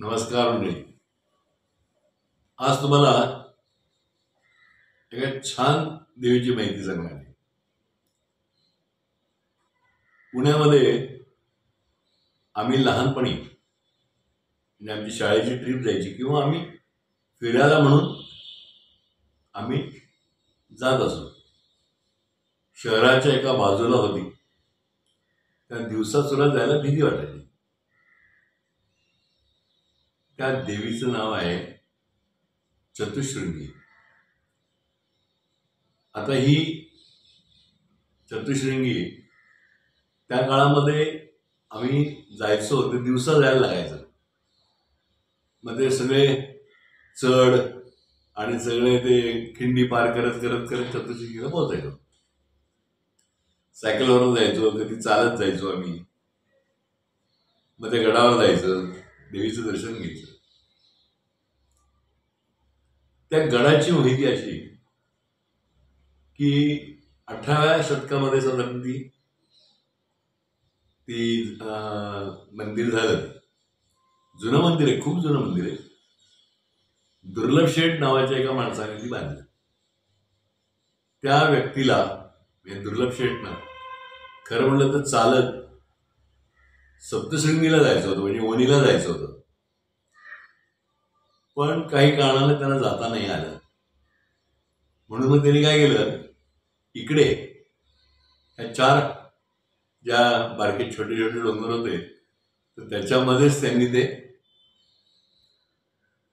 नमस्कार मंडळी. आज तुम्हाला एका छान देवीची माहिती सांगणार आहे. पुण्यामध्ये आम्ही लहानपणी म्हणजे आमची शाळेची ट्रिप जायची किंवा आम्ही फिरायला म्हणून आम्ही जात असो. शहराच्या एका बाजूला होती. त्या दिवसात सुद्धा जायला भीती वाटायची. त्या देवीचं नाव आहे चतुश्रृंगी. आता ही चतुश्रृंगी त्या काळामध्ये आम्ही जायचो ते दिवसा जायला लागायचं. मग ते सगळे चढ आणि सगळे ते खिंडी पार करत करत करत चतुश्रृंगीला पोहोचायचो. सायकलवरून जायचो, कधी चालत जायचो आम्ही. मग ते गडावर जायचं, देवीचं दर्शन घ्यायचं. त्या गडाची माहिती अशी की 18व्या शतकामध्ये साधारण ती मंदिर झालं. जुनं मंदिर आहे, खूप जुनं मंदिर आहे. दुर्लभ शेठ नावाच्या एका माणसाने ती बांधली. त्या व्यक्तीला म्हणजे दुर्लभ शेठनं खरं म्हणलं तर चालत सप्तशृंगीला जायचं होतं, म्हणजे वणीला जायचं होतं. पण काही कारणाने त्यांना जाता नाही आलं. म्हणून मग त्यांनी काय केलं, इकडे ह्या 4 ज्या बारके छोटे छोटे डोंगर होते तर त्याच्यामध्येच त्यांनी ते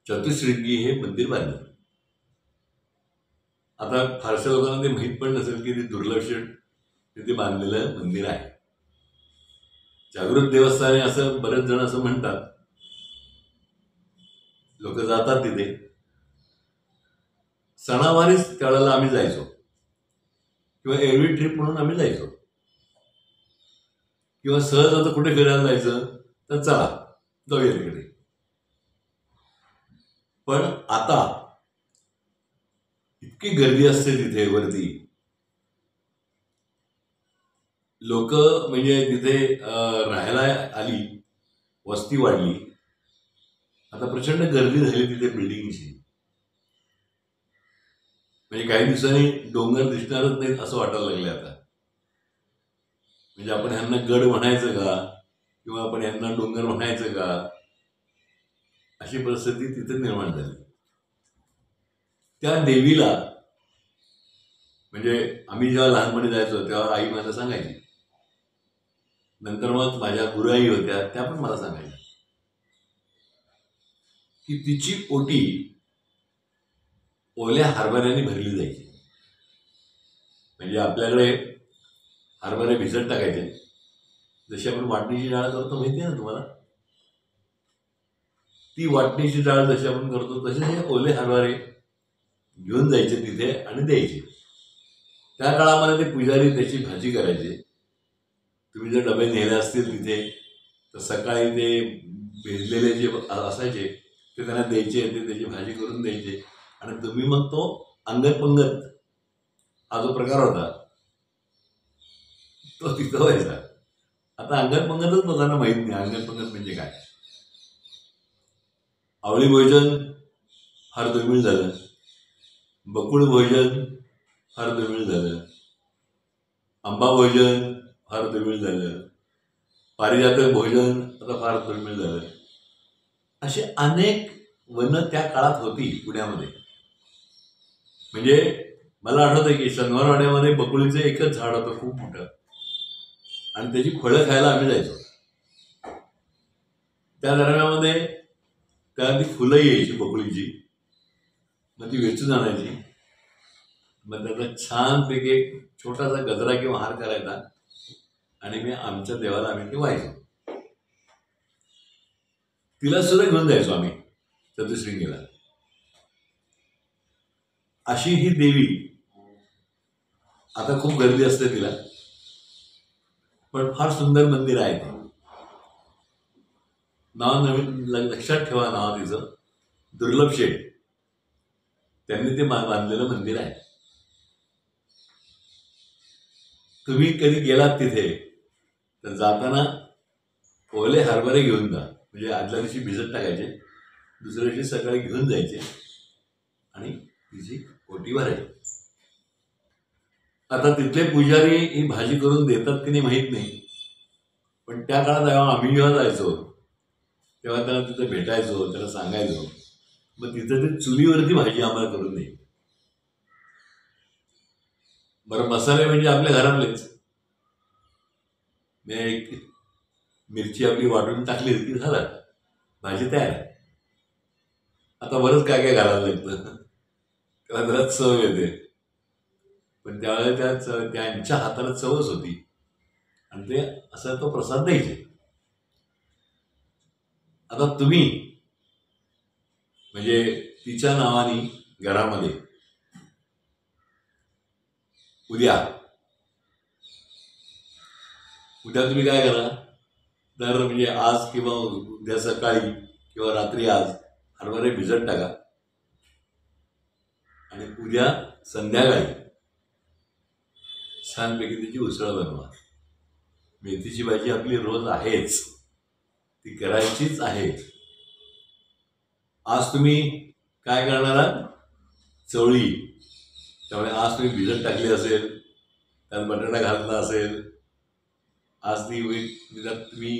चतुश्रृंगी हे मंदिर बांधलं. आता फारशा लोकांना ते माहीत पण नसेल की ते दुर्लभ शेठ तिथे बांधलेलं मंदिर आहे. जागृत देवस्थाने असं बरेच जण असं म्हणतात. लोक जातात तिथे. सणावारीच त्यावेळेला आम्ही जायचो किंवा एरवी ट्रिप म्हणून आम्ही जायचो किंवा सहज आता कुठे फिरायला जायचं तर चला जाऊया तिकडे. पण आता इतकी गर्दी असते तिथे वरती. लोक म्हणजे तिथे राहायला आली, वस्ती वाढली. आता प्रचंड गर्दी झाली तिथे बिल्डिंगची. म्हणजे काही दिवसांनी डोंगर दिसणारच नाहीत असं वाटायला लागले आता. म्हणजे आपण ह्यांना गड म्हणायचं का किंवा आपण ह्यांना डोंगर म्हणायचं का, अशी परिस्थिती तिथे निर्माण झाली. त्या देवीला म्हणजे आम्ही जेव्हा लहानपणी जायचो तेव्हा आई मला सांगायची. नंतर मग माझ्या गुरुआई होत्या, त्या पण मला सांगायच्या की तिची ओटी ओल्या हरभऱ्याने भरली जायची. म्हणजे आपल्याकडे हरभरे भिजत टाकायचे, जशी आपण वाटणीची डाळ करतो माहिती आहे ना तुम्हाला. ती वाटणीची डाळ जशी आपण करतो तसे हे ओले हरभरे घेऊन जायचे तिथे आणि द्यायचे. त्या काळामध्ये ते पुजारी त्याची भाजी करायचे. तुम्ही जर डबे नेले असतील तिथे तर सकाळी ते भिजलेले जे असायचे ते त्यांना द्यायचे, ते त्याची भाजी करून द्यायचे आणि तुम्ही मग तो अंगत पंगत हा जो प्रकार होता तो तिथं व्हायचा. आता अंगत पंगतच लोकांना माहित नाही अंगत पंगत म्हणजे काय. आवळी भोजन फार दुर्मिळ झालं, बकुळ भोजन फार दुर्मिळ झालं, आंबा भोजन फार दुर्मिळ झालं, पारिजातक भोजन आता फार दुर्मिळ झालं. अशी अनेक वन त्या काळात होती पुण्यामध्ये. म्हणजे मला आठवतं की शनिवारवाड्यामध्ये बकुळीचं एकच झाड होतं खूप मोठं आणि त्याची फळं खायला आम्ही जायचो. त्या दरम्यामध्ये त्याला ती फुलं यायची बकुळीची, मग ती वेचून आणायची. मग त्याचा छानपैकी एक छोटासा गजरा किंवा हार करायचा आणि मी आमच्या देवाला आम्ही ते व्हायचो. तिला सुद्धा घेऊन जायचो आम्ही चतुश्रृंगीला. अशी ही देवी. आता खूप गर्दी असते तिला, पण फार सुंदर मंदिर आहे ते. नाव नवीन लक्षात ठेवा, नाव तिचं दुर्लभ शेठ. त्यांनी ते बांधलेलं मंदिर आहे. तुम्ही कधी गेलात तिथे तर जाताना ओले हरभरे घेऊन जा. म्हणजे आदल्या दिवशी भिजत टाकायचे, दुसऱ्या दिवशी सकाळी घेऊन जायचे आणि तिची ओटी भरायची. आता तिथले पुजारी ही भाजी करून देतात की नाही माहीत नाही, पण त्या काळात जेव्हा जायचो तेव्हा त्याला तिथे भेटायचो, त्याला सांगायचो, मग तिथं ते चुलीवरती भाजी आम्हाला करून दे. बरं, मसाले म्हणजे आपल्या घरातलेच, एक मिरची आपली वाटून टाकली की झालं, भाजी तयार आहे. आता बरंच काय काय घालायला लागतं, तेव्हा त्याला चव येते, पण त्यावेळेला त्यांच्या हाताला चवच होती आणि ते असा तो प्रसाद द्यायचे. आता तुम्ही म्हणजे तिच्या नावाने घरामध्ये उद्या तुम्ही काय करा, तर म्हणजे आज किंवा उद्या सकाळी किंवा रात्री आज हरभरे भिजत टाका आणि उद्या संध्याकाळी छानपैकी त्याची उसळ बनवा. मेथीची भाजी आपली रोज आहेच, ती करायचीच आहे. आज तुम्ही काय करणार आहात, चवळी, त्यामुळे आज तुम्ही भिजत टाकली असेल, त्यात बटाटा घातला असेल, आज त्यात तुम्ही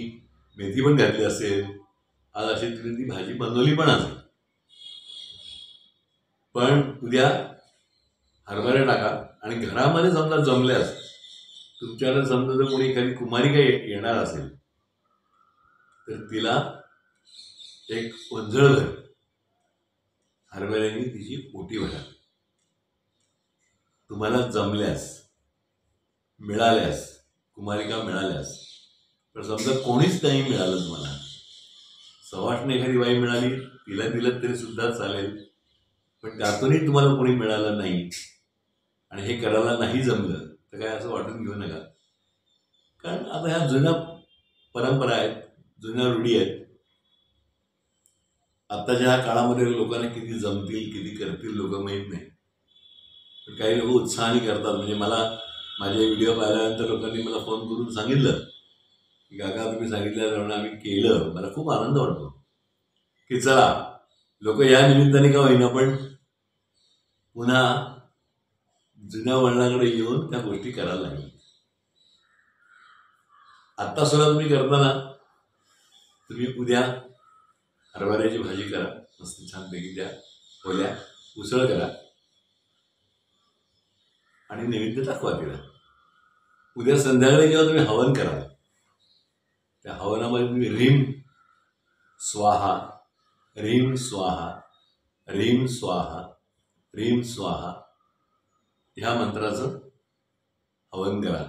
मेथी पण घातली असेल, आज अशी तुम्ही ती भाजी बनवली पण असेल. पण उद्या हरभरे टाका आणि घरामध्ये समजा जमल्यास तुमच्याकडे समजा जर कोणी एखादी कुमारिका येणार असेल तर तिला एक ओंजळभर हरभऱ्याने तिची ओटी भरा. तुम्हाला जमल्यास, मिळाल्यास, कुमारिका मिळाल्यास, पण समजा कोणीच नाही मिळालं तुम्हाला, सवाष्ण एखादी बाई मिळाली, तिला दिलं तरी सुद्धा चालेल, पण त्यातूनही तुम्हाला कोणी मिळालं नाही आणि हे करायला नाही जमलं तर काय असं वाटून घेऊ नका. कारण आता ह्या जुन्या परंपरा आहेत, जुन्या रूढी आहेत. आताच्या काळामध्ये लोकांना किती जमतील, किती करतील लोक माहीत नाही, पण काही लोक उत्साहाने करतात. म्हणजे मला माझे व्हिडिओ पाहिल्यानंतर लोकांनी मला फोन करून सांगितलं की काका तुम्ही सांगितल्याप्रमाणे आम्ही केलं, मला खूप आनंद वाटतो की चला लोक या निमित्ताने का होईना पण पुन्हा जुन्या वळणाकडे येऊन त्या गोष्टी करायला लागल्या. आत्ता सुद्धा तुम्ही करताना तुम्ही उद्या हरभऱ्याची भाजी करा, मस्त छानपैकी त्या ओल्या, उसळ करा आणि नैवेद्य दाखवा तिला. उद्या संध्याकाळी जेव्हा तुम्ही हवन करा, त्या हवनामध्ये तुम्ही ह्रीम स्वाहा, ह्रीम स्वाहा, ह्रीम स्वाहा, ह्रीम स्वाहा ह्या मंत्राचं हवन करा.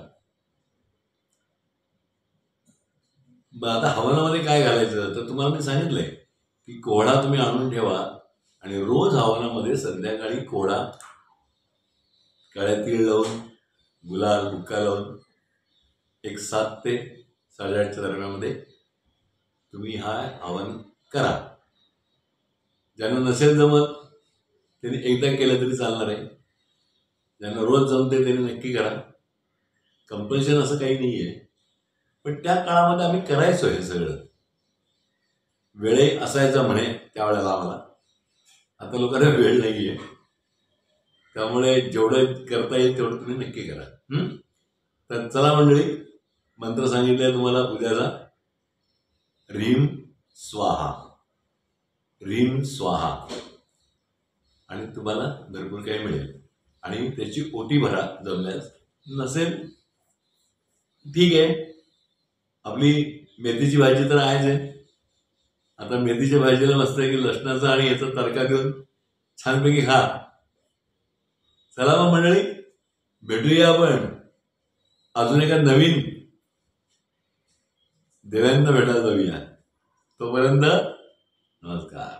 आता हवनामध्ये काय घालायचं तर तुम्हाला मी सांगितलंय की कोहळा तुम्ही आणून ठेवा आणि रोज हवनामध्ये संध्याकाळी कोहळा, काळ्या तीळ लावून, गुलाल, बुक्का लावून एक 7 ते 8:30च्या दरम्यानमध्ये तुम्ही हा हवन करा. ज्यांना नसेल जमत त्यांनी एकदा केलं तरी चालणार आहे, ज्यांना रोज जमते त्यांनी नक्की करा. कंपल्शन असं काही नाही आहे, पण त्या काळामध्ये आम्ही करायचो हे सगळं, वेळे असायचा म्हणे त्यावेळेला आम्हाला. आता लोकांना वेळ नाही आहे, त्यामुळे जेवढं करता येईल तेवढं तुम्ही नक्की करा. तर चला मंडळी, मंत्र सांगितलंय तुम्हाला उद्याचा, ह्रीम स्वाहा, ह्रीम स्वाहा, आणि तुम्हाला भरपूर काही मिळेल. आणि त्याची ओटी भरा जमल्यास, नसेल ठीक आहे. आपली मेथीची भाजी तर आहेच आहे. आता मेथीच्या भाजीला मस्त आहे की लसणाचा आणि याचा तडका देऊन छानपैकी खा. चला मग मंडळी, भेटूया आपण अजून एका नवीन देवांना भेटायला जाऊया. तोपर्यंत नमस्कार.